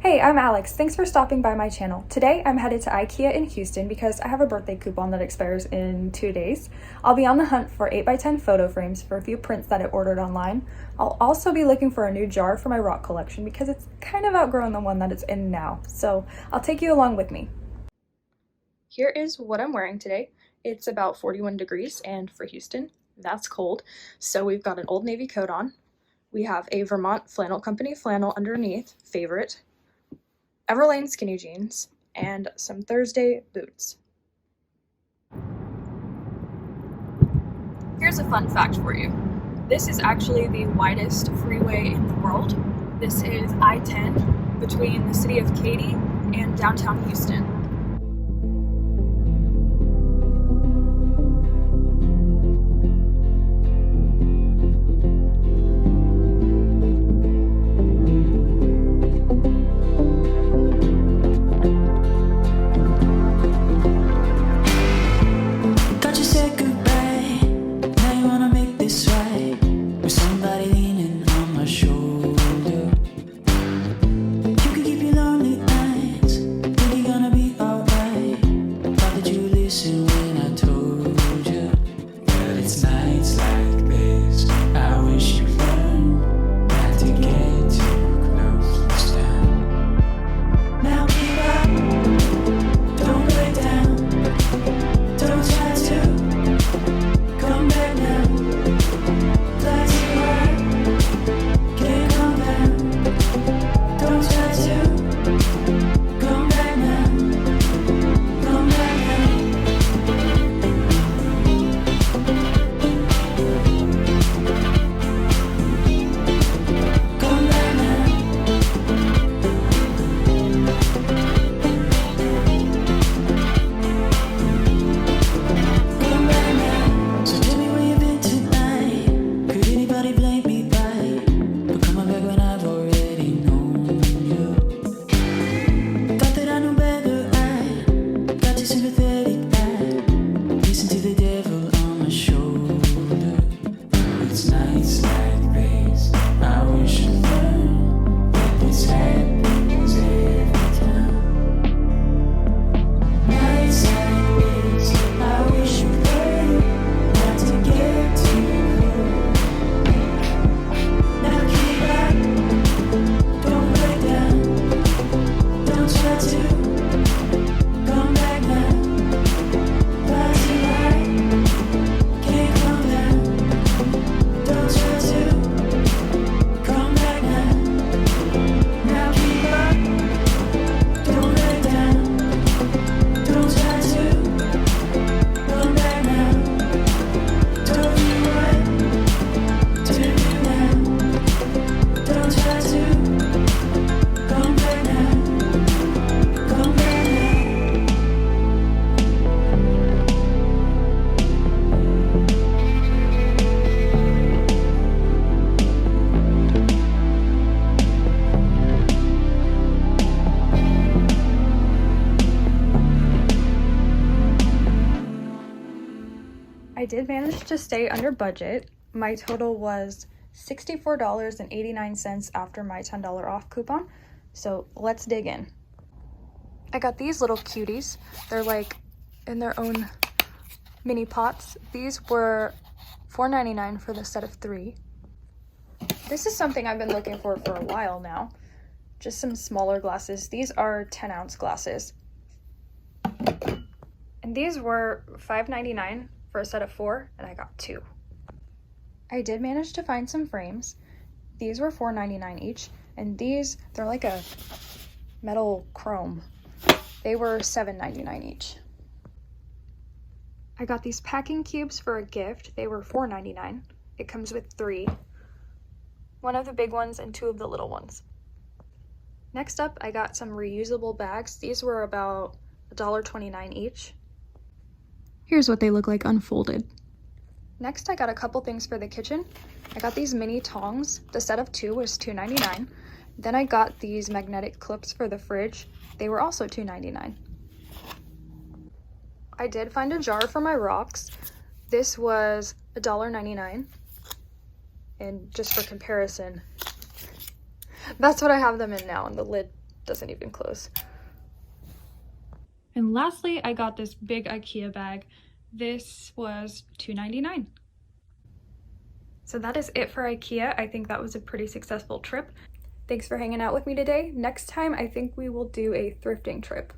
Hey, I'm Alex. Thanks for stopping by my channel. Today, I'm headed to IKEA in Houston because I have a birthday coupon that expires in 2 days. I'll be on the hunt for 8x10 photo frames for a few prints that I ordered online. I'll also be looking for a new jar for my rock collection because it's kind of outgrown the one that it's in now. So I'll take you along with me. Here is what I'm wearing today. It's about 41 degrees, and for Houston, that's cold. So we've got an Old Navy coat on. We have a Vermont Flannel Company flannel underneath, favorite. Everlane skinny jeans, and some Thursday boots. Here's a fun fact for you. This is actually the widest freeway in the world. This is I-10 between the city of Katy and downtown Houston. I did manage to stay under budget. My total was $64.89 after my $10 off coupon. So let's dig in. I got these little cuties. They're like in their own mini pots. These were $4.99 for the set of 3. This is something I've been looking for a while now. Just some smaller glasses. These are 10-ounce glasses. And these were $5.99 for a set of 4, and I got 2. I did manage to find some frames. These were $4.99 each, and these, they're like a metal chrome. They were $7.99 each. I got these packing cubes for a gift. They were $4.99. It comes with 3. One of the big ones and 2 of the little ones. Next up, I got some reusable bags. These were about $1.29 each. Here's what they look like unfolded. Next, I got a couple things for the kitchen. I got these mini tongs. The set of 2 was $2.99. Then I got these magnetic clips for the fridge. They were also $2.99. I did find a jar for my rocks. This was $1.99. And just for comparison, that's what I have them in now, and the lid doesn't even close. And lastly, I got this big IKEA bag. This was $2.99. So that is it for IKEA. I think that was a pretty successful trip. Thanks for hanging out with me today. Next time, I think we will do a thrifting trip.